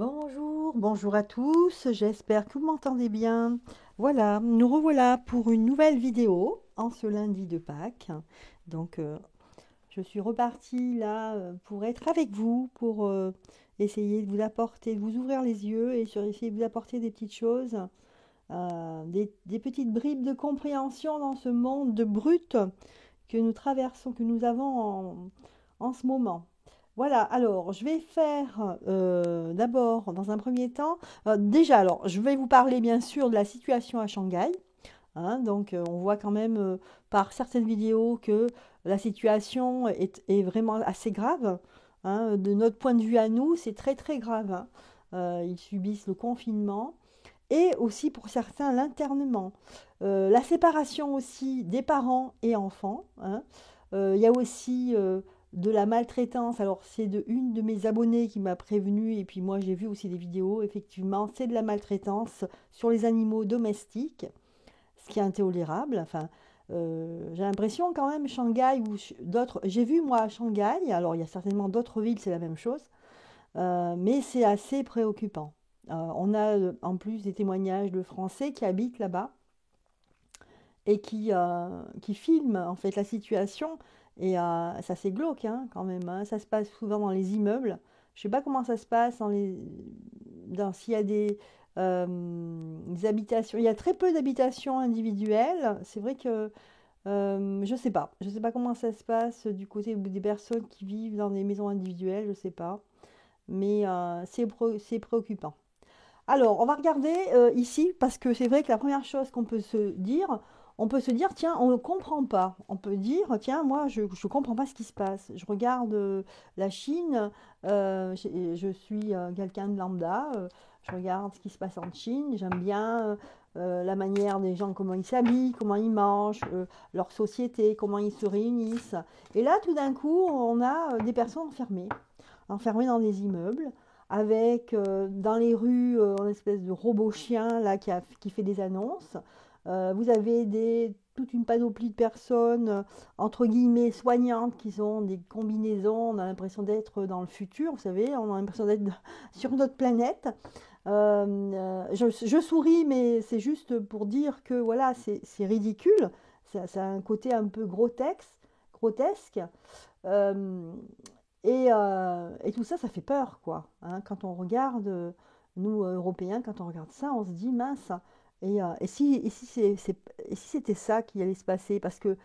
Bonjour, bonjour à tous, j'espère que vous m'entendez bien. Voilà, nous revoilà pour une nouvelle vidéo en ce lundi de Pâques. Donc, je suis repartie là pour être avec vous, pour essayer de vous apporter, de vous ouvrir les yeux et essayer de vous apporter des petites choses, des petites bribes de compréhension dans ce monde de brut que nous traversons, que nous avons en ce moment. Voilà, alors je vais faire d'abord, dans un premier temps, déjà, alors je vais vous parler bien sûr de la situation à Shanghai. Hein, donc on voit quand même par certaines vidéos que la situation est vraiment assez grave. Hein. De notre point de vue à nous, c'est très très grave. Hein. Ils subissent le confinement et aussi pour certains l'internement. La séparation aussi des parents et enfants. Hein. Il y a aussi de la maltraitance. Alors c'est une de mes abonnées qui m'a prévenu et puis moi j'ai vu aussi des vidéos. Effectivement, c'est de la maltraitance sur les animaux domestiques, ce qui est intolérable. Enfin, j'ai l'impression quand même Shanghai ou d'autres. J'ai vu moi à Shanghai. Alors il y a certainement d'autres villes, c'est la même chose. Mais c'est assez préoccupant. On a en plus des témoignages de Français qui habitent là-bas et qui filment en fait la situation. Et ça c'est glauque hein, quand même. Hein. Ça se passe souvent dans les immeubles. Je ne sais pas comment ça se passe s'il y a des habitations. Il y a très peu d'habitations individuelles. C'est vrai que je ne sais pas. Je ne sais pas comment ça se passe du côté des personnes qui vivent dans des maisons individuelles. Je ne sais pas. Mais c'est préoccupant. Alors, on va regarder ici, parce que c'est vrai que la première chose qu'on peut se dire, on peut se dire, tiens, on ne comprend pas. On peut dire, tiens, moi, je ne comprends pas ce qui se passe. Je regarde la Chine, je suis quelqu'un de lambda, je regarde ce qui se passe en Chine, j'aime bien la manière des gens, comment ils s'habillent, comment ils mangent, leur société, comment ils se réunissent. Et là, tout d'un coup, on a des personnes enfermées dans des immeubles avec dans les rues une espèce de robot chien là, qui fait des annonces. Vous avez toute une panoplie de personnes, entre guillemets, soignantes, qui ont des combinaisons. On a l'impression d'être dans le futur, vous savez, on a l'impression d'être sur notre planète. Je souris, mais c'est juste pour dire que voilà, c'est ridicule. Ça a un côté un peu grotesque. Euh, et tout ça, ça fait peur, quoi. Hein. Quand on regarde, nous, Européens, quand on regarde ça, on se dit, mince, et si c'était ça qui allait se passer? Parce que,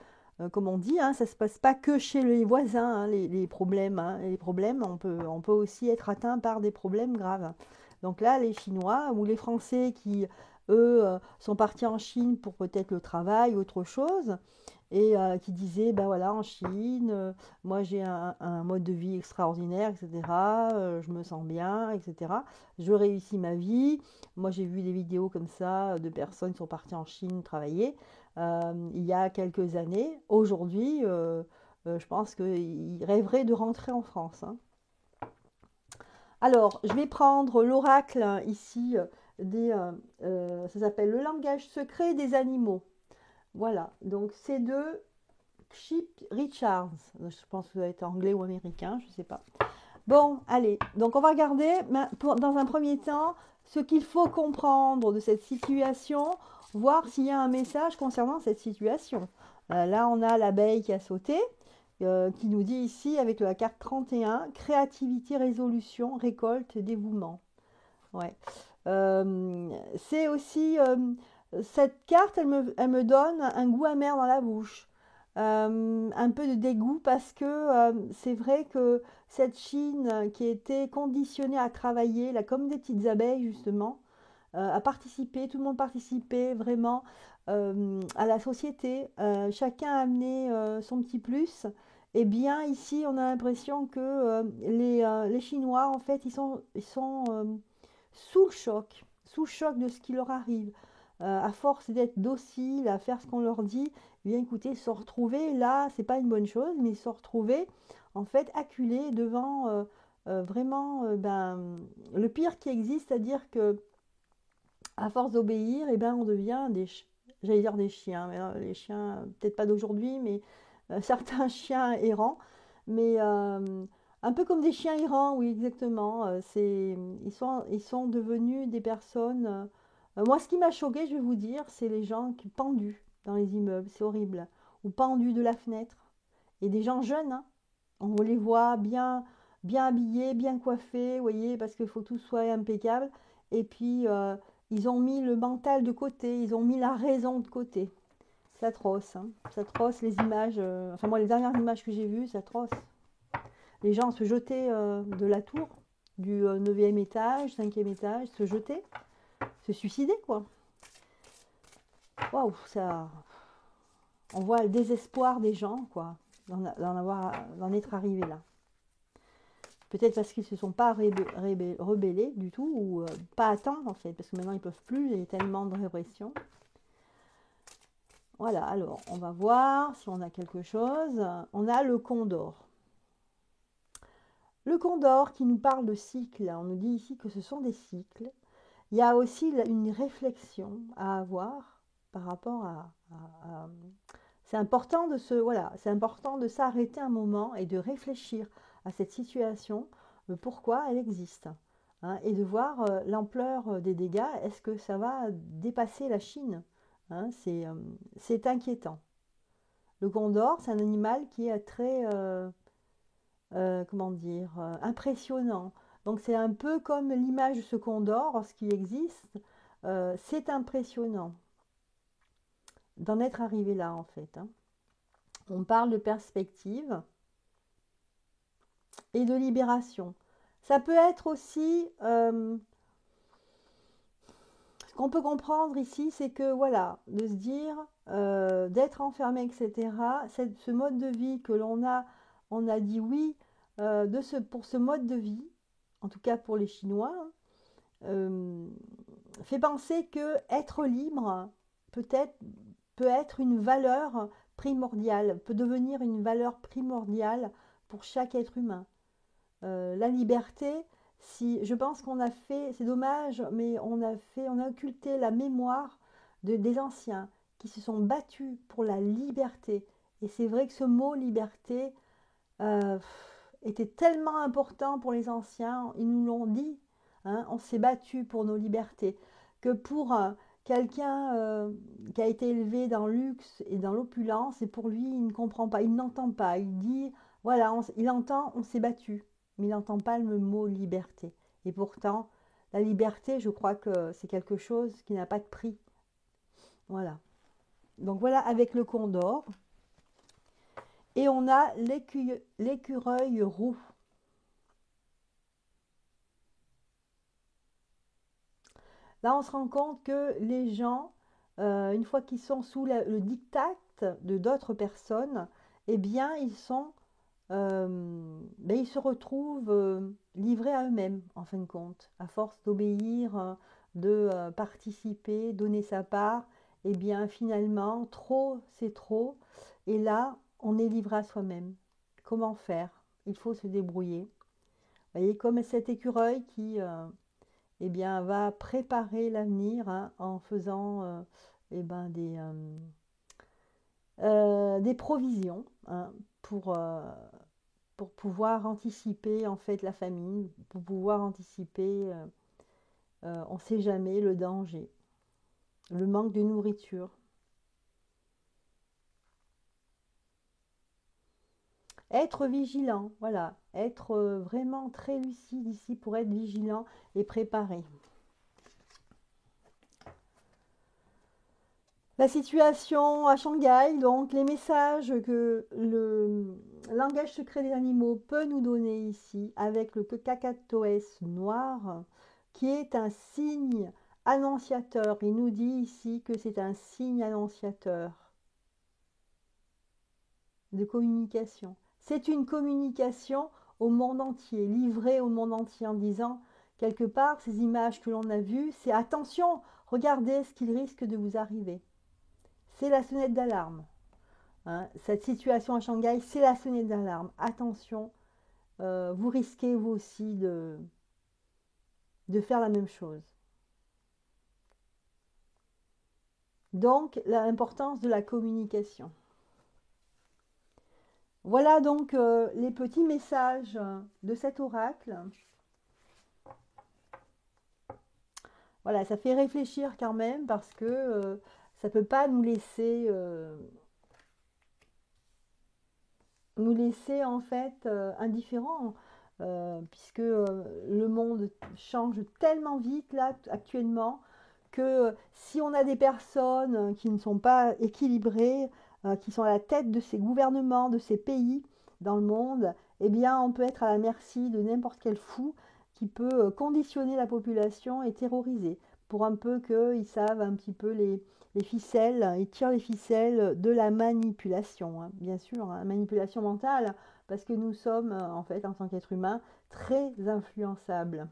comme on dit, hein, ça ne se passe pas que chez les voisins, hein, les problèmes. Hein. Les problèmes, on peut aussi être atteint par des problèmes graves. Donc là, les Chinois ou les Français qui, eux, sont partis en Chine pour peut-être le travail, autre chose, et qui disaient, ben voilà, en Chine, moi j'ai un mode de vie extraordinaire, etc. Je me sens bien, etc. Je réussis ma vie. Moi j'ai vu des vidéos comme ça de personnes qui sont parties en Chine travailler il y a quelques années. Aujourd'hui, je pense qu'ils rêveraient de rentrer en France. Hein. Alors, je vais prendre l'oracle hein, ici, ça s'appelle le langage secret des animaux. Voilà, donc c'est de Chip Richards. Je pense que ça doit être anglais ou américain, je ne sais pas. Bon, allez, donc on va regarder dans un premier temps ce qu'il faut comprendre de cette situation, voir s'il y a un message concernant cette situation. Là, on a l'abeille qui a sauté, qui nous dit ici avec la carte 31, créativité, résolution, récolte, dévouement. Ouais. C'est aussi cette carte, elle me donne un goût amer dans la bouche. Un peu de dégoût parce que c'est vrai que cette Chine qui était conditionnée à travailler, là, comme des petites abeilles justement, à participer, tout le monde participait vraiment à la société, chacun a amené son petit plus. Et bien ici, on a l'impression que les Chinois, en fait, ils sont sous le choc de ce qui leur arrive. À force d'être dociles, à faire ce qu'on leur dit, eh bien écoutez, se retrouver là, c'est pas une bonne chose, mais se retrouver en fait acculés devant vraiment le pire qui existe, c'est-à-dire que à force d'obéir, eh ben on devient j'allais dire des chiens, mais les chiens, peut-être pas d'aujourd'hui, mais certains chiens errants. Mais Un peu comme des chiens errants, oui, exactement. Ils sont devenus des personnes. Moi, ce qui m'a choqué, je vais vous dire, c'est les gens qui pendus dans les immeubles. C'est horrible. Ou pendus de la fenêtre. Et des gens jeunes, hein. On les voit bien habillés, bien coiffés, vous voyez, parce qu'il faut que tout soit impeccable. Et puis, ils ont mis le mental de côté, ils ont mis la raison de côté. C'est atroce, hein. C'est atroce, les images. Enfin, moi, les dernières images que j'ai vues, c'est atroce. Les gens se jetaient de la tour, du 9e étage, 5e étage, se jetaient, se suicidaient, quoi. Waouh, ça. On voit le désespoir des gens, quoi, d'en être arrivé là. Peut-être parce qu'ils ne se sont pas rebellés du tout, ou pas à temps, en fait, parce que maintenant ils ne peuvent plus, il y a tellement de répression. Voilà, alors, on va voir si on a quelque chose. On a le condor. Le condor qui nous parle de cycles, on nous dit ici que ce sont des cycles. Il y a aussi une réflexion à avoir par rapport à c'est important de voilà, c'est important de s'arrêter un moment et de réfléchir à cette situation, pourquoi elle existe, hein, et de voir l'ampleur des dégâts. Est-ce que ça va dépasser la Chine, hein, c'est inquiétant. Le condor, c'est un animal qui est très comment dire, impressionnant. Donc c'est un peu comme l'image de ce condor, ce qui existe. C'est impressionnant d'en être arrivé là, en fait, hein. On parle de perspective et de libération. Ça peut être aussi, ce qu'on peut comprendre ici, c'est que voilà, de se dire, d'être enfermé, etc. Ce mode de vie que on a dit oui pour ce mode de vie, en tout cas pour les Chinois, hein, fait penser que être libre peut-être peut être une valeur primordiale, peut devenir une valeur primordiale pour chaque être humain. La liberté, si je pense qu'on a fait, c'est dommage, mais on a occulté la mémoire des anciens qui se sont battus pour la liberté. Et c'est vrai que ce mot liberté euh, était tellement important pour les anciens, ils nous l'ont dit, hein, on s'est battu pour nos libertés, que pour quelqu'un qui a été élevé dans le luxe et dans l'opulence, et pour lui, il ne comprend pas, il n'entend pas, il dit, voilà, il entend, on s'est battu, mais il n'entend pas le mot liberté. Et pourtant, la liberté, je crois que c'est quelque chose qui n'a pas de prix. Voilà. Donc voilà, avec le condor. Et on a l'écureuil roux. Là, on se rend compte que les gens, une fois qu'ils sont sous le diktat de d'autres personnes, eh bien, ils se retrouvent livrés à eux-mêmes, en fin de compte. À force d'obéir, de participer, donner sa part, eh bien, finalement, trop, c'est trop. Et là, on est livré à soi-même. Comment faire? Il faut se débrouiller. Vous voyez, comme cet écureuil qui eh bien, va préparer l'avenir, hein, en faisant eh ben, des provisions, hein, pour pouvoir anticiper en fait la famine, pour pouvoir anticiper, on ne sait jamais, le danger, le manque de nourriture. Être vigilant, voilà, être vraiment très lucide ici pour être vigilant et préparé. La situation à Shanghai, donc les messages que le langage secret des animaux peut nous donner ici avec le Kakatoès noir, qui est un signe annonciateur. Il nous dit ici que c'est un signe annonciateur de communication. C'est une communication au monde entier, livrée au monde entier en disant, quelque part, ces images que l'on a vues, c'est attention, regardez ce qu'il risque de vous arriver. C'est la sonnette d'alarme. Hein. Cette situation à Shanghai, c'est la sonnette d'alarme. Attention, vous risquez vous aussi de faire la même chose. Donc, l'importance de la communication. Voilà donc les petits messages de cet oracle. Voilà, ça fait réfléchir quand même parce que ça ne peut pas nous laisser en fait indifférents, puisque le monde change tellement vite là actuellement que si on a des personnes qui ne sont pas équilibrées, qui sont à la tête de ces gouvernements, de ces pays dans le monde, eh bien on peut être à la merci de n'importe quel fou qui peut conditionner la population et terroriser pour un peu qu'ils savent un petit peu les ficelles, ils tirent les ficelles de la manipulation, hein, bien sûr, hein, manipulation mentale, parce que nous sommes, en fait, en tant qu'être humain, très influençables.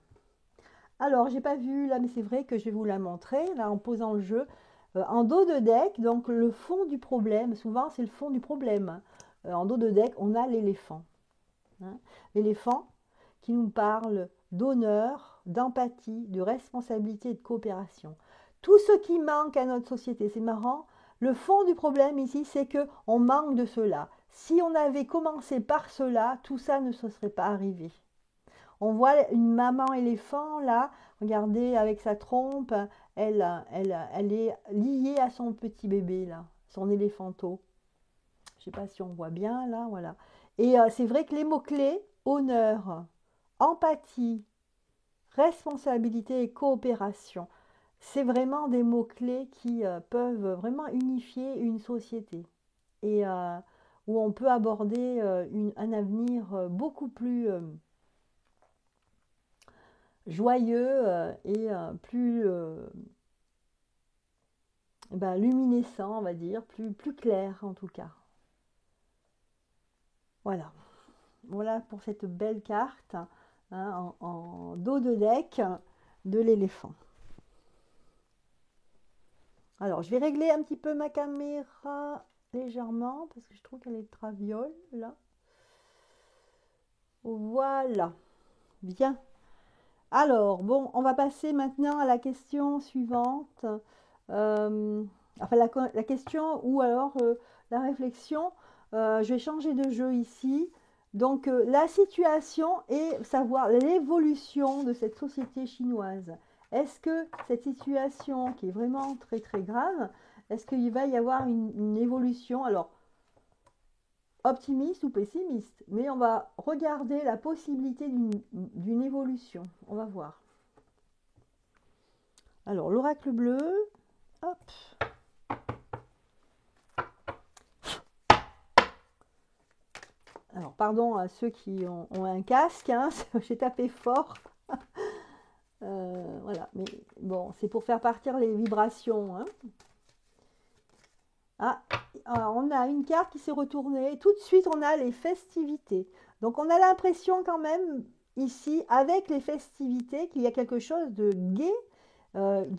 Alors, j'ai pas vu là, mais c'est vrai que je vais vous la montrer, là, en posant le jeu. En dos de deck, donc le fond du problème, souvent c'est le fond du problème. En dos de deck, on a l'éléphant. Hein. L'éléphant qui nous parle d'honneur, d'empathie, de responsabilité et de coopération. Tout ce qui manque à notre société, c'est marrant, le fond du problème ici, c'est que on manque de cela. Si on avait commencé par cela, tout ça ne se serait pas arrivé. On voit une maman éléphant là, regardez avec sa trompe, elle est liée à son petit bébé là, son éléphanto. Je ne sais pas si on voit bien là, voilà. Et c'est vrai que les mots-clés, honneur, empathie, responsabilité et coopération, c'est vraiment des mots-clés qui peuvent vraiment unifier une société et où on peut aborder un avenir beaucoup plus joyeux et plus ben, luminescent, on va dire, plus clair en tout cas. Voilà. Voilà pour cette belle carte hein, en dos de deck de l'éléphant. Alors, je vais régler un petit peu ma caméra légèrement parce que je trouve qu'elle est traviole là. Voilà, bien. Alors, bon, on va passer maintenant à la question suivante. Enfin, la question ou alors la réflexion. Je vais changer de jeu ici. Donc, la situation et savoir l'évolution de cette société chinoise. Est-ce que cette situation qui est vraiment très très grave, est-ce qu'il va y avoir une évolution? Alors, optimiste ou pessimiste, mais on va regarder la possibilité d'une évolution. On va voir. Alors, l'oracle bleu, hop. Alors, pardon à ceux qui ont un casque, hein, j'ai tapé fort. Voilà, mais bon, c'est pour faire partir les vibrations. Hein. Ah, alors on a une carte qui s'est retournée. Tout de suite, on a les festivités. Donc, on a l'impression quand même, ici, avec les festivités, qu'il y a quelque chose de gai,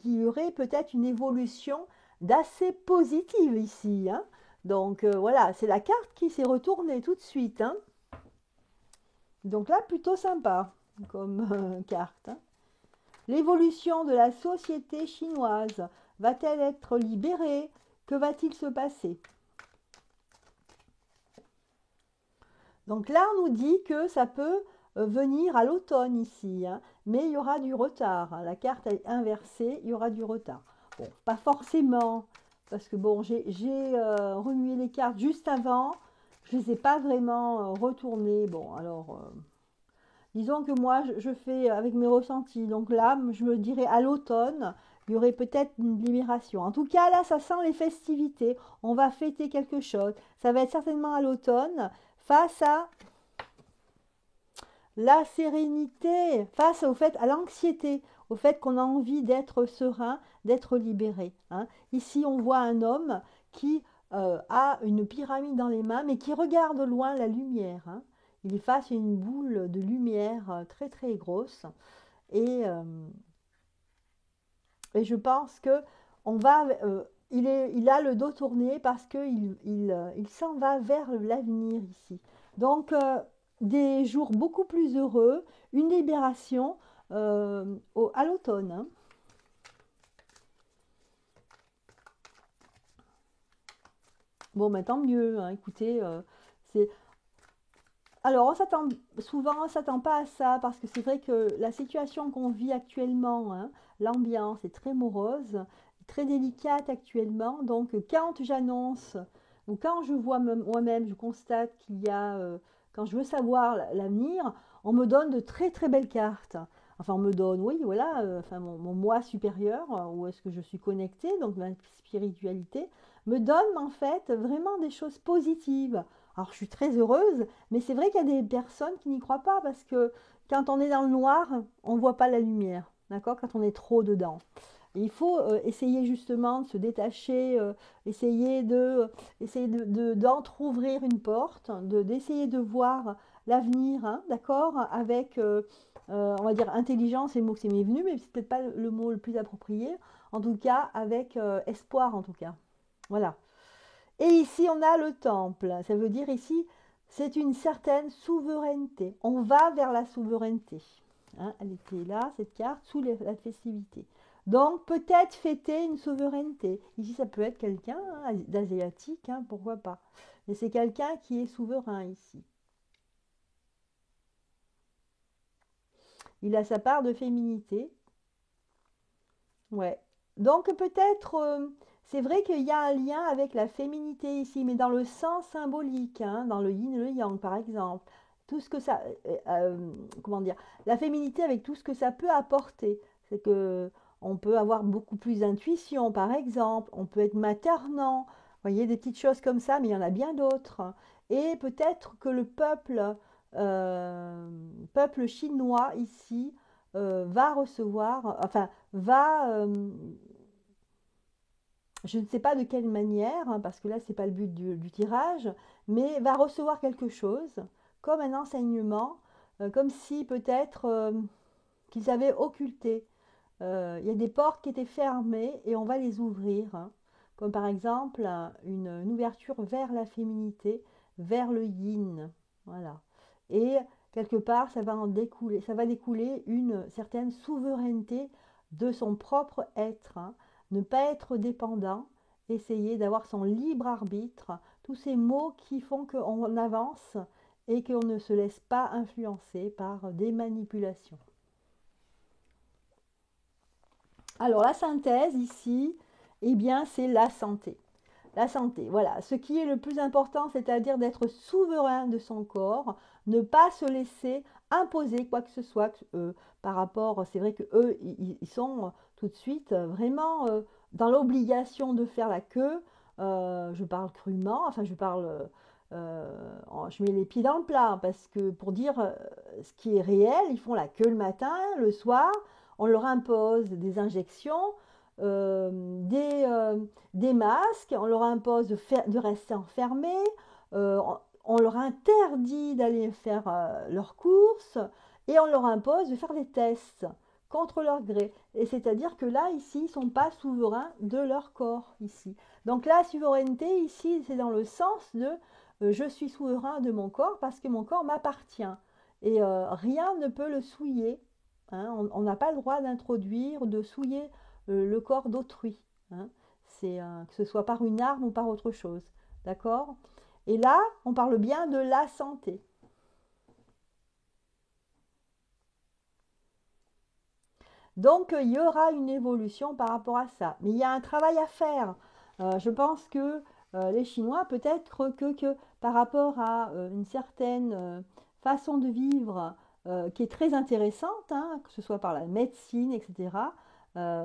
qu'il y aurait peut-être une évolution d'assez positive ici. Hein. Donc, voilà, c'est la carte qui s'est retournée tout de suite. Hein. Donc là, plutôt sympa comme carte. Hein. L'évolution de la société chinoise va-t-elle être libérée? Que va-t-il se passer? Donc là, on nous dit que ça peut venir à l'automne ici, hein, mais il y aura du retard. Hein. La carte est inversée, il y aura du retard. Bon, pas forcément, parce que bon, j'ai remué les cartes juste avant, je ne les ai pas vraiment retournées. Bon, alors, disons que moi, je fais avec mes ressentis. Donc là, je me dirais à l'automne, il y aurait peut-être une libération. En tout cas, là, ça sent les festivités. On va fêter quelque chose. Ça va être certainement à l'automne, face à la sérénité, face au fait, à l'anxiété, au fait qu'on a envie d'être serein, d'être libéré. Hein. Ici, on voit un homme qui a une pyramide dans les mains, mais qui regarde au loin la lumière. Hein. Il est face à une boule de lumière très très grosse. Et, euh, et je pense que on va, il a le dos tourné parce qu'il s'en va vers l'avenir ici. Donc, des jours beaucoup plus heureux, une libération à l'automne. Hein. Bon, mais tant mieux. Hein, écoutez, c'est Alors, souvent, on s'attend pas à ça parce que c'est vrai que la situation qu'on vit actuellement, hein, l'ambiance est très morose, très délicate actuellement. Donc, quand j'annonce ou quand je vois moi-même, je constate qu'il y a, quand je veux savoir l'avenir, on me donne de très très belles cartes. Enfin, on me donne, oui, voilà, enfin, mon moi supérieur, où est-ce que je suis connectée, donc ma spiritualité, me donne en fait vraiment des choses positives. Alors, je suis très heureuse, mais c'est vrai qu'il y a des personnes qui n'y croient pas parce que quand on est dans le noir, on ne voit pas la lumière, d'accord? Quand on est trop dedans. Et il faut essayer justement de se détacher, essayer d'entrouvrir une porte, d'essayer de voir l'avenir, hein, d'accord? Avec, on va dire, intelligence, c'est le mot qui m'est venu, mais c'est peut-être pas le mot le plus approprié. En tout cas, avec espoir, en tout cas. Voilà. Et ici, on a le temple. Ça veut dire ici, c'est une certaine souveraineté. On va vers la souveraineté. Hein, elle était là, cette carte, sous la festivité. Donc, peut-être fêter une souveraineté. Ici, ça peut être quelqu'un d'asiatique, hein, pourquoi pas. Mais c'est quelqu'un qui est souverain ici. Il a sa part de féminité. Ouais. Donc peut-être, c'est vrai qu'il y a un lien avec la féminité ici, mais dans le sens symbolique, hein, dans le yin et le yang, par exemple. Tout ce que ça, comment dire, la féminité avec tout ce que ça peut apporter. C'est que on peut avoir beaucoup plus d'intuition, par exemple. On peut être maternant. Vous voyez, des petites choses comme ça, mais il y en a bien d'autres. Et peut-être que le peuple chinois ici va recevoir, enfin, va, je ne sais pas de quelle manière, hein, parce que là, ce n'est pas le but du tirage, mais va recevoir quelque chose, comme un enseignement, comme si peut-être qu'ils avaient occulté. Il y a des portes qui étaient fermées et on va les ouvrir, hein, comme par exemple une ouverture vers la féminité, vers le yin. Voilà. Et quelque part, ça va découler une certaine souveraineté de son propre être, hein. Ne pas être dépendant, essayer d'avoir son libre arbitre, tous ces mots qui font qu'on avance et qu'on ne se laisse pas influencer par des manipulations. Alors la synthèse ici, eh bien c'est la santé. La santé, voilà. Ce qui est le plus important, c'est-à-dire d'être souverain de son corps, ne pas se laisser imposer quoi que ce soit par rapport. C'est vrai que eux, ils sont tout de suite vraiment dans l'obligation de faire la queue. Je parle crûment, enfin je parle, je mets les pieds dans le plat parce que pour dire ce qui est réel, ils font la queue le matin, le soir. On leur impose des injections, euh, des, euh, des masques, on leur impose de rester enfermés, euh, on leur interdit d'aller faire leurs courses et on leur impose de faire des tests contre leur gré. Et c'est-à-dire que là, ici, ils ne sont pas souverains de leur corps, ici. Donc la souveraineté, ici, c'est dans le sens de je suis souverain de mon corps parce que mon corps m'appartient. Et rien ne peut le souiller, hein. On n'a pas le droit d'introduire, de souiller le corps d'autrui, hein. C'est que ce soit par une arme ou par autre chose. D'accord? Et là, on parle bien de la santé. Donc, il y aura une évolution par rapport à ça. Mais il y a un travail à faire. Je pense que les Chinois, peut-être que par rapport à une certaine façon de vivre qui est très intéressante, hein, que ce soit par la médecine, etc.,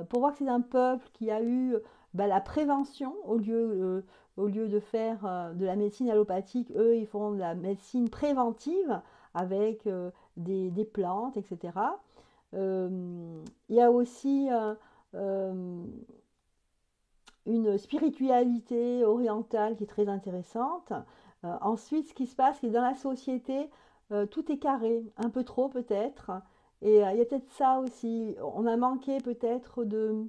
pour voir que c'est un peuple qui a eu la prévention au lieu de faire de la médecine allopathique, eux, ils font de la médecine préventive avec des plantes, etc. Il y a aussi une spiritualité orientale qui est très intéressante. Ensuite, ce qui se passe, c'est que dans la société, tout est carré, un peu trop peut-être. Et il y a peut-être ça aussi. On a manqué peut-être de...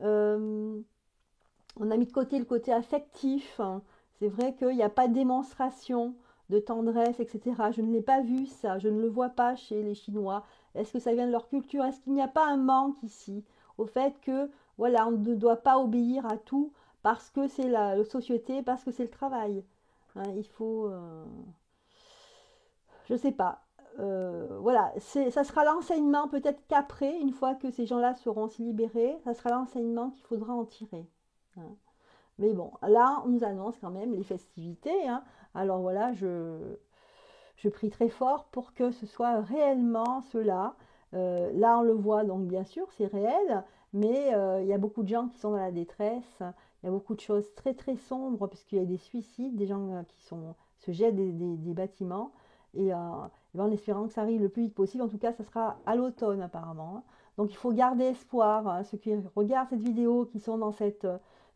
euh, on a mis de côté le côté affectif, hein. C'est vrai qu'il n'y a pas de démonstration de tendresse, etc. Je ne l'ai pas vu ça, je ne le vois pas chez les Chinois. Est-ce que ça vient de leur culture? Est-ce qu'il n'y a pas un manque ici au fait que voilà, on ne doit pas obéir à tout parce que c'est la société, parce que c'est le travail, hein, il faut je sais pas. Voilà, ça sera l'enseignement, peut-être qu'après, une fois que ces gens-là seront aussi libérés, ça sera l'enseignement qu'il faudra en tirer, hein. Mais bon, là, on nous annonce quand même les festivités, hein. Alors voilà, je prie très fort pour que ce soit réellement cela. Là, on le voit, donc bien sûr, c'est réel, mais il y a beaucoup de gens qui sont dans la détresse. Il y a beaucoup de choses très très sombres, puisqu'il y a des suicides, des gens se jettent des bâtiments. Et en espérant que ça arrive le plus vite possible. En tout cas, ça sera à l'automne apparemment, hein. Donc il faut garder espoir, hein. Ceux qui regardent cette vidéo, qui sont dans cette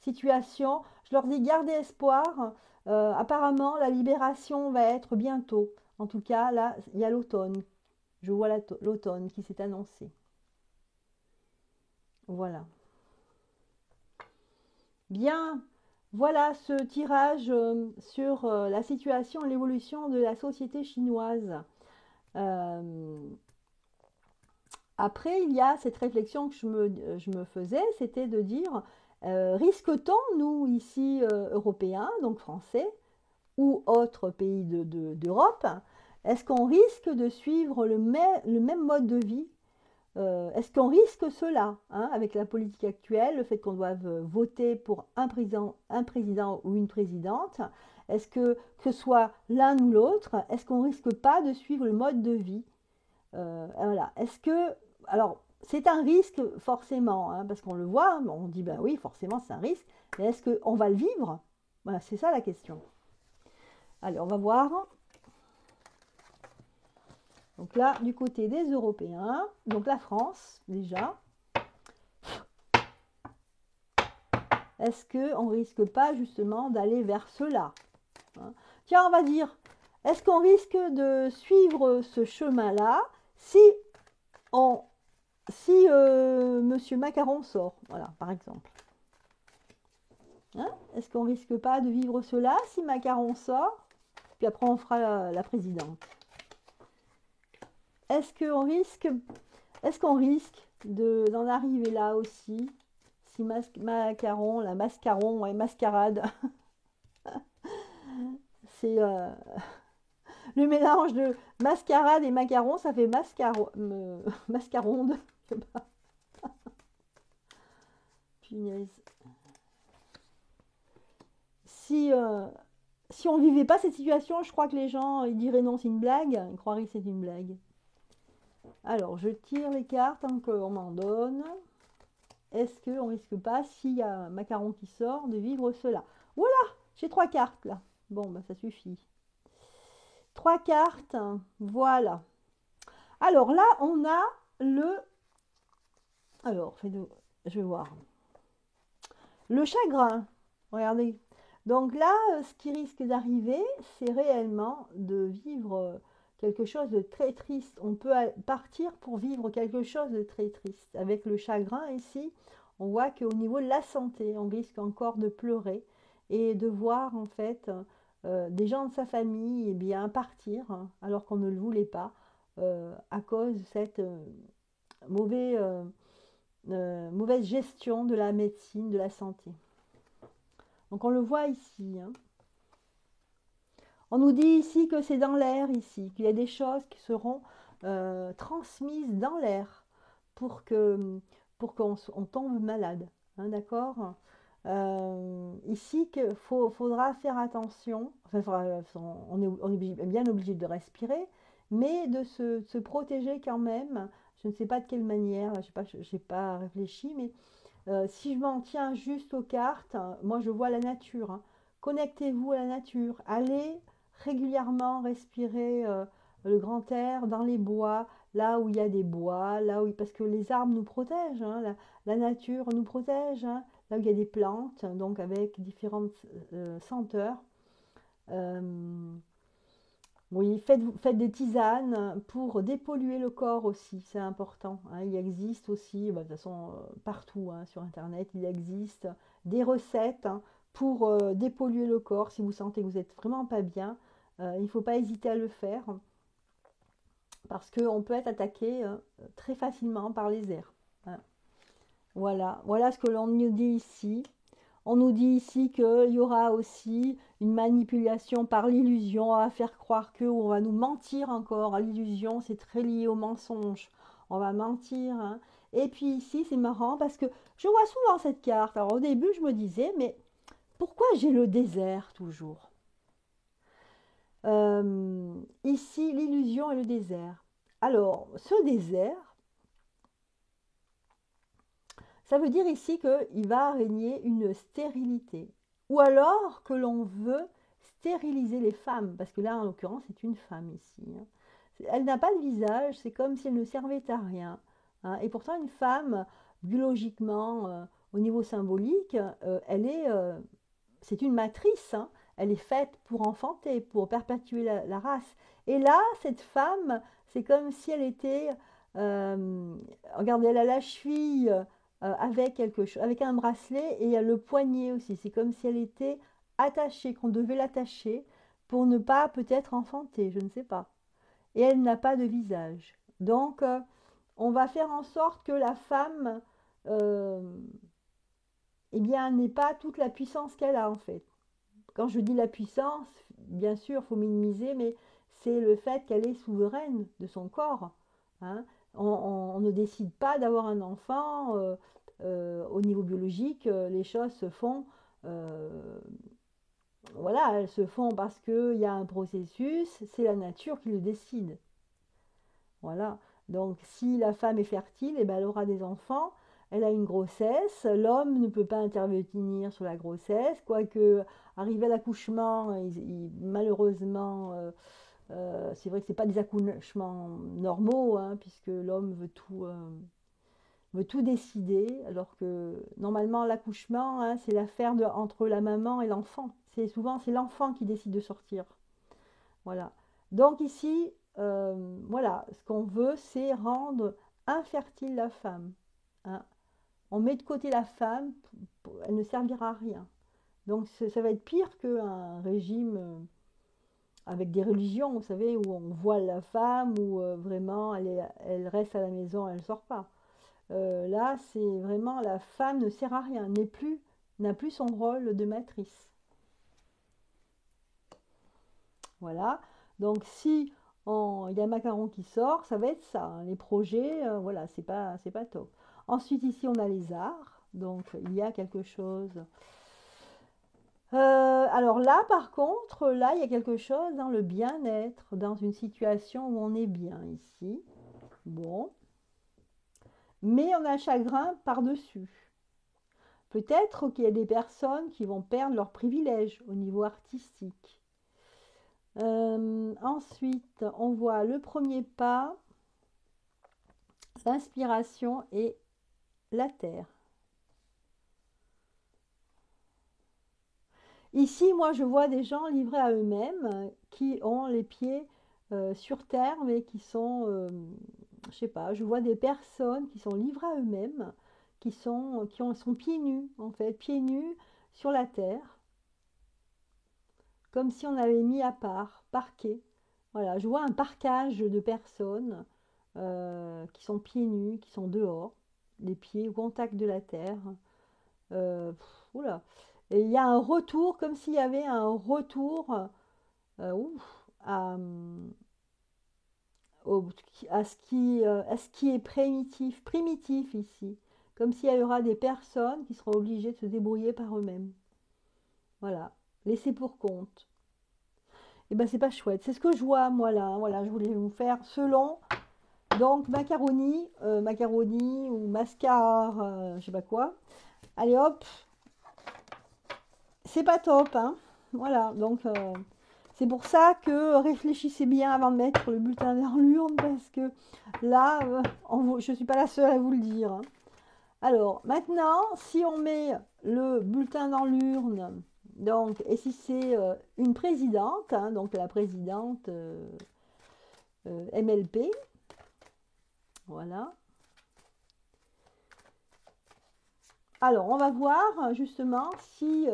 situation, je leur dis gardez espoir. Apparemment, la libération va être bientôt. En tout cas, là, il y a l'automne. Je vois l'automne qui s'est annoncé. Voilà. Bien, voilà ce tirage sur la situation et l'évolution de la société chinoise. Euh, Après, il y a cette réflexion que je me faisais, c'était de dire, risque-t-on, nous, ici, Européens, donc Français, ou autres pays d'Europe, est-ce qu'on risque de suivre le même mode de vie? Est-ce qu'on risque cela, hein, avec la politique actuelle, le fait qu'on doive voter pour un président ou une présidente? Est-ce que ce soit l'un ou l'autre, est-ce qu'on risque pas de suivre le mode de vie? Voilà. Est-ce que, alors, c'est un risque forcément, hein, parce qu'on le voit, on dit ben oui, forcément c'est un risque, mais est-ce qu'on va le vivre? Voilà, c'est ça la question. Allez, on va voir. Donc là, du côté des Européens, donc la France, déjà, est-ce qu'on ne risque pas justement d'aller vers cela, hein? Tiens, on va dire, est-ce qu'on risque de suivre ce chemin-là si Monsieur Macron sort, voilà, par exemple, hein? Est-ce qu'on risque pas de vivre cela si Macron sort, puis après on fera la présidente? Est-ce qu'on risque d'en arriver là aussi si Macaron, la mascaron, ouais, mascarade, c'est le mélange de mascarade et macaron, ça fait mascaronde. Je sais pas. Punaise. Si, si on vivait pas cette situation, je crois que les gens ils diraient non, c'est une blague, ils croiraient que c'est une blague. Alors, je tire les cartes tant qu'on m'en donne. Est-ce qu'on risque pas, s'il y a un macaron qui sort, de vivre cela? Voilà, j'ai 3 cartes là. Bon, bah ça suffit. 3 cartes, voilà. Alors là, on a le... Alors, je vais voir. Le chagrin, regardez. Donc là, ce qui risque d'arriver, c'est réellement de vivre quelque chose de très triste. On peut partir pour vivre quelque chose de très triste. Avec le chagrin ici, on voit qu'au niveau de la santé, on risque encore de pleurer et de voir en fait des gens de sa famille bien partir, hein, alors qu'on ne le voulait pas à cause de cette mauvaise gestion de la médecine, de la santé. Donc on le voit ici, hein. On nous dit ici que c'est dans l'air ici, qu'il y a des choses qui seront transmises dans l'air pour pour qu'on tombe malade, hein, d'accord? Ici, faudra faire attention, enfin, on est bien obligé de respirer, mais de se protéger quand même. Je ne sais pas de quelle manière, j'ai pas réfléchi, mais si je m'en tiens juste aux cartes, moi je vois la nature, hein. Connectez-vous à la nature. Allez régulièrement respirer le grand air dans les bois, là où il y a des bois, parce que les arbres nous protègent, hein, la nature nous protège, hein, là où il y a des plantes, donc avec différentes senteurs. Euh, oui, faites des tisanes pour dépolluer le corps aussi, c'est important, hein. Il existe aussi, bah, de toute façon, partout, hein, sur Internet, il existe des recettes, hein, pour dépolluer le corps. Si vous sentez que vous n'êtes vraiment pas bien, il ne faut pas hésiter à le faire parce qu'on peut être attaqué très facilement par les airs, hein. Voilà, voilà ce que l'on nous dit ici. On nous dit ici qu'il y aura aussi une manipulation par l'illusion, on va faire croire que, ou on va nous mentir encore. L'illusion, c'est très lié au mensonge. On va mentir, hein. Et puis ici, c'est marrant parce que je vois souvent cette carte. Alors au début, je me disais, mais pourquoi j'ai le désert toujours? Ici, l'illusion et le désert. Alors, ce désert, ça veut dire ici qu'il va régner une stérilité. Ou alors que l'on veut stériliser les femmes, parce que là, en l'occurrence, c'est une femme ici, hein. Elle n'a pas de visage, c'est comme si elle ne servait à rien, hein. Et pourtant, une femme, biologiquement, au niveau symbolique, c'est une matrice, hein. Elle est faite pour enfanter, pour perpétuer la race. Et là, cette femme, c'est comme si elle était, regardez, elle a la cheville avec quelque chose, avec un bracelet et il y a le poignet aussi. C'est comme si elle était attachée, qu'on devait l'attacher pour ne pas peut-être enfanter, je ne sais pas. Et elle n'a pas de visage. Donc, on va faire en sorte que la femme, euh, eh bien, n'ait pas toute la puissance qu'elle a en fait. Quand je dis la puissance, bien sûr, il faut minimiser, mais c'est le fait qu'elle est souveraine de son corps, hein. On ne décide pas d'avoir un enfant au niveau biologique, les choses se font, euh, voilà, elles se font parce qu'il y a un processus, c'est la nature qui le décide. Voilà. Donc, si la femme est fertile, eh ben, elle aura des enfants. Elle a une grossesse. L'homme ne peut pas intervenir sur la grossesse, quoique arrivé à l'accouchement, malheureusement, c'est vrai que ce n'est pas des accouchements normaux, hein, puisque l'homme veut tout décider, alors que normalement l'accouchement, hein, c'est l'affaire entre la maman et l'enfant. Souvent c'est l'enfant qui décide de sortir. Voilà. Donc ici, voilà, ce qu'on veut, c'est rendre infertile la femme, hein. On met de côté la femme, elle ne servira à rien. Donc ça va être pire qu'un régime avec des religions, vous savez, où on voile la femme, où vraiment elle reste à la maison, elle ne sort pas. Là, c'est vraiment la femme ne sert à rien, n'a plus son rôle de matrice. Voilà. Donc si il y a un macaron qui sort, ça va être ça, hein. Les projets, voilà, c'est pas top. Ensuite, ici, on a les arts. Donc, il y a quelque chose. Alors là, par contre, là, il y a quelque chose dans le bien-être, dans une situation où on est bien ici. Bon. Mais on a un chagrin par-dessus. Peut-être qu'il y a des personnes qui vont perdre leurs privilèges au niveau artistique. Ensuite, on voit le premier pas, l'inspiration et la terre. Ici, moi, je vois des gens livrés à eux-mêmes qui ont les pieds sur terre, mais qui sont, je sais pas, je vois des personnes qui sont livrées à eux-mêmes, sont pieds nus, en fait, pieds nus sur la terre, comme si on avait mis à part, parqué. Voilà, je vois un parquage de personnes qui sont pieds nus, qui sont dehors, les pieds au contact de la terre. Oula. Et il y a un retour, comme s'il y avait un retour à, à ce qui est primitif ici. Comme s'il y aura des personnes qui seront obligées de se débrouiller par eux-mêmes. Voilà, laissés pour compte. Et ben c'est pas chouette. C'est ce que je vois moi là, hein. Voilà, je voulais vous faire selon. Donc macaroni, macaroni ou mascar, je sais pas quoi. Allez hop, c'est pas top, hein. Voilà, donc c'est pour ça que réfléchissez bien avant de mettre le bulletin dans l'urne, parce que là, je ne suis pas la seule à vous le dire, hein. Alors, maintenant, si on met le bulletin dans l'urne, donc, et si c'est une présidente, hein, donc la présidente MLP, voilà. Alors, on va voir justement si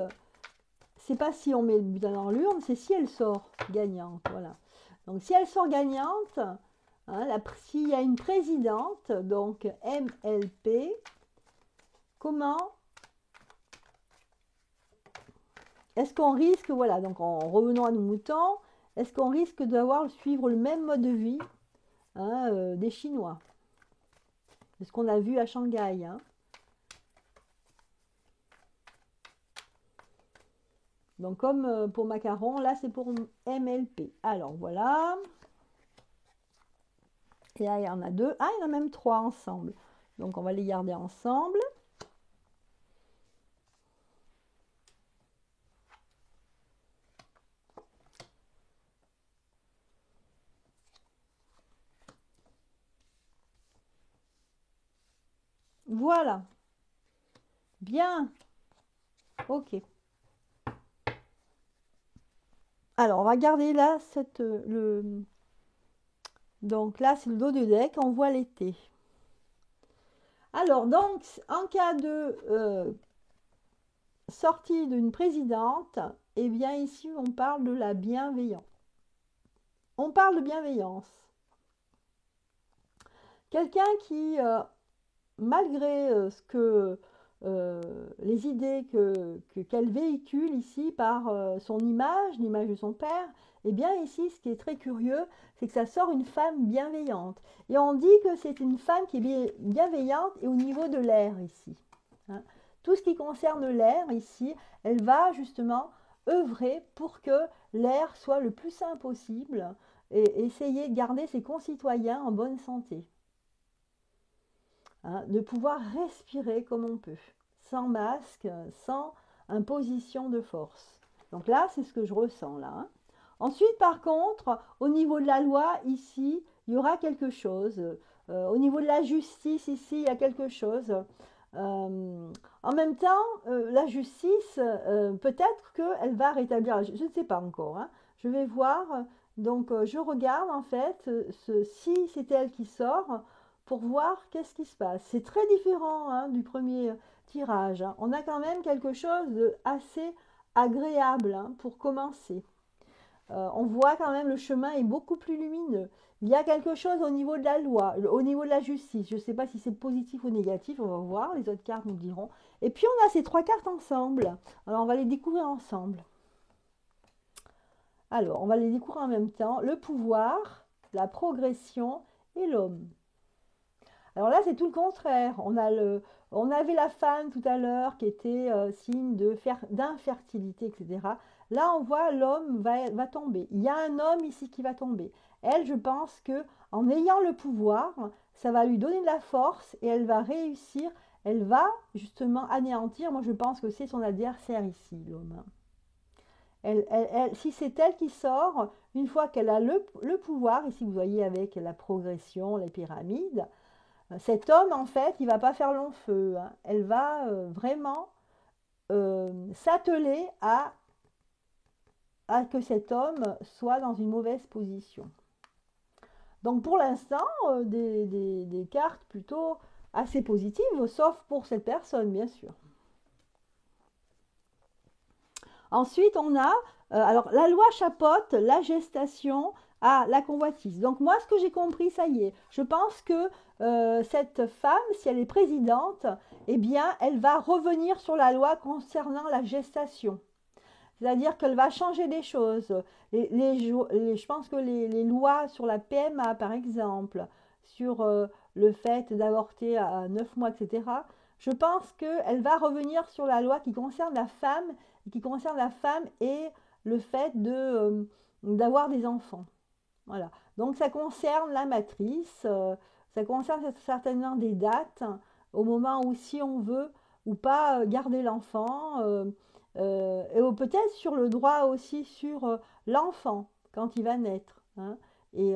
c'est pas si on met le bulletin dans l'urne, c'est si elle sort gagnante. Voilà. Donc si elle sort gagnante, hein, s'il y a une présidente, donc MLP, comment est-ce qu'on risque, voilà, donc en revenant à nos moutons, est-ce qu'on risque d'avoir suivre le même mode de vie, hein, des Chinois? C'est ce qu'on a vu à Shanghai, hein. Donc comme pour macaron, là c'est pour MLP. Alors voilà. Et là il y en a deux. Ah, il y en a même trois ensemble. Donc on va les garder ensemble. Voilà. Bien. Ok. Alors on va garder là donc là c'est le dos du deck. On voit l'été. Alors donc en cas de sortie d'une présidente, eh bien ici on parle de la bienveillance. On parle de bienveillance. Quelqu'un qui, malgré ce que les idées qu'elle véhicule ici par son image, l'image de son père, eh bien ici ce qui est très curieux, c'est que ça sort une femme bienveillante. Et on dit que c'est une femme qui est bienveillante et au niveau de l'air ici, hein. Tout ce qui concerne l'air ici, elle va justement œuvrer pour que l'air soit le plus sain possible et essayer de garder ses concitoyens en bonne santé, hein, de pouvoir respirer comme on peut, sans masque, sans imposition de force. Donc là, c'est ce que je ressens là, hein. Ensuite, par contre, au niveau de la loi, ici, il y aura quelque chose. Au niveau de la justice, ici, il y a quelque chose. En même temps, la justice, peut-être qu'elle va rétablir, je ne sais pas encore, hein. Je vais voir. Donc, je regarde en fait si c'est elle qui sort pour voir qu'est-ce qui se passe. C'est très différent, hein, du premier tirage, hein. On a quand même quelque chose d'assez agréable, hein, pour commencer. On voit quand même le chemin est beaucoup plus lumineux. Il y a quelque chose au niveau de la loi, au niveau de la justice. Je ne sais pas si c'est positif ou négatif, on va voir, les autres cartes nous diront. Et puis on a ces trois cartes ensemble. Alors on va les découvrir ensemble. Alors on va les découvrir en même temps. Le pouvoir, la progression et l'homme. Alors là, c'est tout le contraire. On avait la femme tout à l'heure qui était signe d'infertilité, etc. Là, on voit l'homme va tomber. Il y a un homme ici qui va tomber. Elle, je pense que en ayant le pouvoir, ça va lui donner de la force et elle va réussir. Elle va justement anéantir. Moi, je pense que c'est son adversaire ici, l'homme. Si c'est elle qui sort, une fois qu'elle a le pouvoir, ici vous voyez avec la progression, les pyramides, cet homme, en fait, il ne va pas faire long feu, hein. Elle va vraiment s'atteler à que cet homme soit dans une mauvaise position. Donc pour l'instant, des cartes plutôt assez positives, sauf pour cette personne, bien sûr. Ensuite, on a, alors la loi chapeaute la gestation à la convoitise. Donc moi, ce que j'ai compris, ça y est, je pense que cette femme, si elle est présidente, eh bien, elle va revenir sur la loi concernant la gestation. C'est-à-dire qu'elle va changer des choses. Je pense que les lois sur la PMA, par exemple, sur le fait d'avorter à 9 mois, etc., je pense qu'elle va revenir sur la loi qui concerne la femme, et le fait d'avoir des enfants. Voilà. Donc ça concerne la matrice, ça concerne certainement des dates, au moment où si on veut ou pas garder l'enfant, et peut-être sur le droit aussi sur l'enfant quand il va naître, hein. Et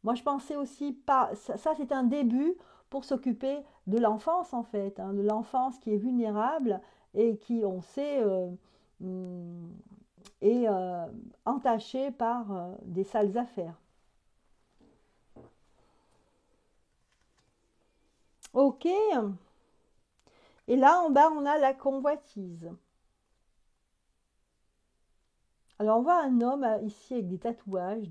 moi je pensais aussi pas, ça c'est un début pour s'occuper de l'enfance en fait, hein, de l'enfance qui est vulnérable et qui on sait hum, est entachée par des sales affaires. Ok, et là en bas on a la convoitise. Alors on voit un homme ici avec des tatouages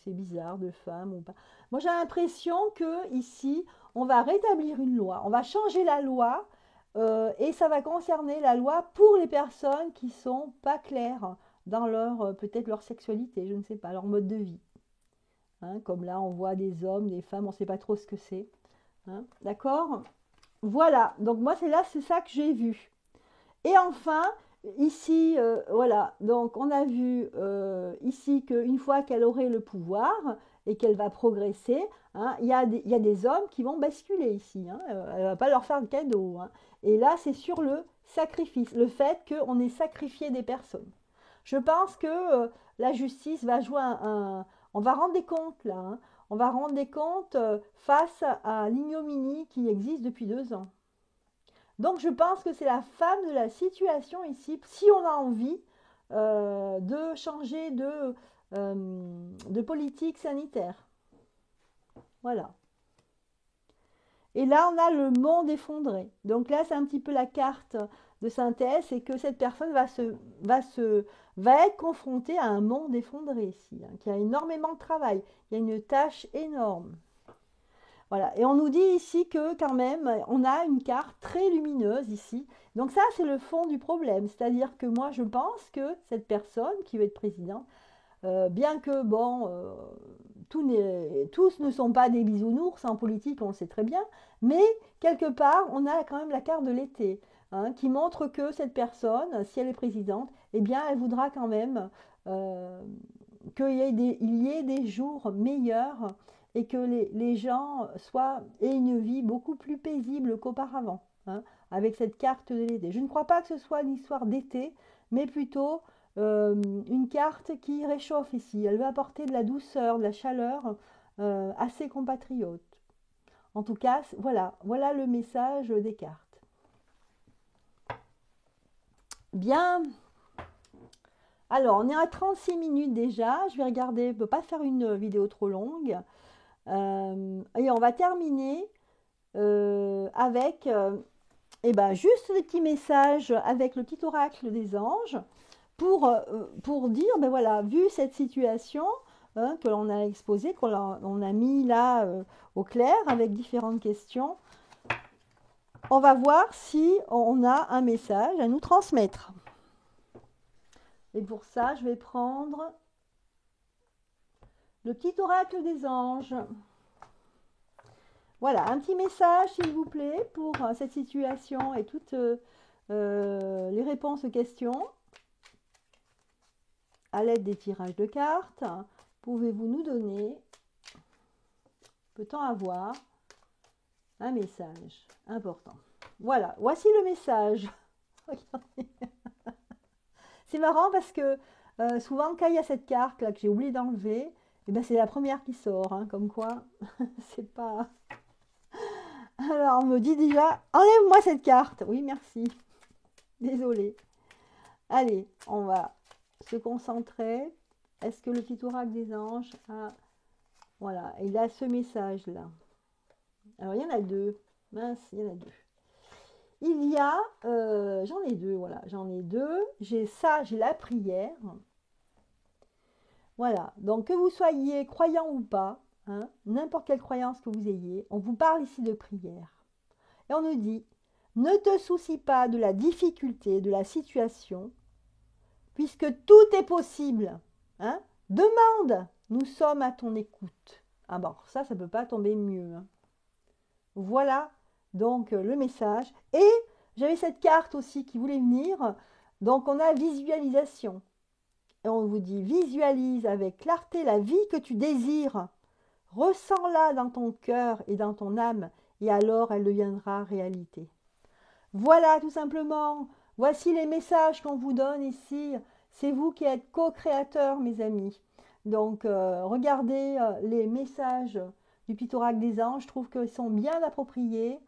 c'est bizarre, de femme ou pas. Moi j'ai l'impression que ici on va rétablir une loi, on va changer la loi et ça va concerner la loi pour les personnes qui sont pas claires dans leur peut-être leur sexualité, je ne sais pas, leur mode de vie. Hein, comme là, on voit des hommes, des femmes, on ne sait pas trop ce que c'est. Hein, d'accord? Voilà, donc moi, c'est ça que j'ai vu. Et enfin, ici, voilà, donc on a vu ici qu'une fois qu'elle aurait le pouvoir et qu'elle va progresser, hein, il y a des hommes qui vont basculer ici. Hein, elle ne va pas leur faire de cadeau. Hein. Et là, c'est sur le sacrifice, le fait qu'on ait sacrifié des personnes. Je pense que la justice va jouer on va rendre des comptes là. Hein. On va rendre des comptes face à l'ignominie qui existe depuis 2 ans. Donc je pense que c'est la femme de la situation ici, si on a envie de changer de politique sanitaire. Voilà. Et là, on a le monde effondré. Donc là, c'est un petit peu la carte de synthèse, c'est que cette personne va être confrontée à un monde effondré ici, hein, qui a énormément de travail. Il y a une tâche énorme. Voilà, et on nous dit ici que quand même, on a une carte très lumineuse ici. Donc ça, c'est le fond du problème. C'est-à-dire que moi, je pense que cette personne qui veut être présidente, bien que, bon, tous ne sont pas des bisounours en politique, on le sait très bien, mais quelque part, on a quand même la carte de l'été, hein, qui montre que cette personne, si elle est présidente, eh bien, elle voudra quand même qu'il y ait des jours meilleurs et que les gens aient une vie beaucoup plus paisible qu'auparavant, hein, avec cette carte de l'été. Je ne crois pas que ce soit une histoire d'été, mais plutôt une carte qui réchauffe ici. Elle veut apporter de la douceur, de la chaleur à ses compatriotes. En tout cas, voilà le message des cartes. Bien. Alors, on est à 36 minutes déjà. Je vais regarder, je ne peux pas faire une vidéo trop longue. Et on va terminer avec juste des petits messages avec le petit oracle des anges pour dire, ben voilà, vu cette situation que l'on a exposée, qu'on a mis là au clair avec différentes questions, on va voir si on a un message à nous transmettre. Et pour ça, je vais prendre le petit oracle des anges. Voilà, un petit message, s'il vous plaît, pour cette situation et toutes les réponses aux questions. À l'aide des tirages de cartes, pouvez-vous nous donner, peut-on avoir un message important? Voilà, voici le message. C'est marrant parce que souvent, quand il y a cette carte là que j'ai oublié d'enlever, eh ben, c'est la première qui sort, hein, comme quoi, c'est pas... Alors, on me dit déjà, enlève-moi cette carte. Oui, merci. Désolée. Allez, on va se concentrer. Est-ce que le petit oracle des anges a... Voilà, il a ce message-là. Alors, il y en a deux. Mince, il y en a deux. Il y a... j'en ai deux, voilà. J'en ai deux. J'ai ça, j'ai la prière. Voilà. Donc, que vous soyez croyant ou pas, hein, n'importe quelle croyance que vous ayez, on vous parle ici de prière. Et on nous dit, ne te soucie pas de la difficulté de la situation, puisque tout est possible. Hein. Demande, nous sommes à ton écoute. Ah bon, ça ne peut pas tomber mieux. Hein. Voilà donc le message. Et j'avais cette carte aussi qui voulait venir. Donc on a visualisation. Et on vous dit, visualise avec clarté la vie que tu désires. Ressens-la dans ton cœur et dans ton âme, et alors elle deviendra réalité. Voilà, tout simplement. Voici les messages qu'on vous donne ici. C'est vous qui êtes co-créateurs, mes amis. Donc, regardez les messages du petit oracle des anges. Je trouve qu'ils sont bien appropriés.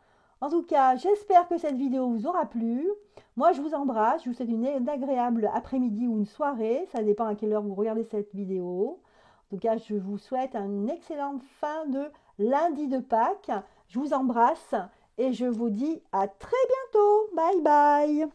En tout cas, j'espère que cette vidéo vous aura plu. Moi, je vous embrasse. Je vous souhaite une agréable après-midi ou une soirée. Ça dépend à quelle heure vous regardez cette vidéo. En tout cas, je vous souhaite une excellente fin de lundi de Pâques. Je vous embrasse et je vous dis à très bientôt. Bye bye.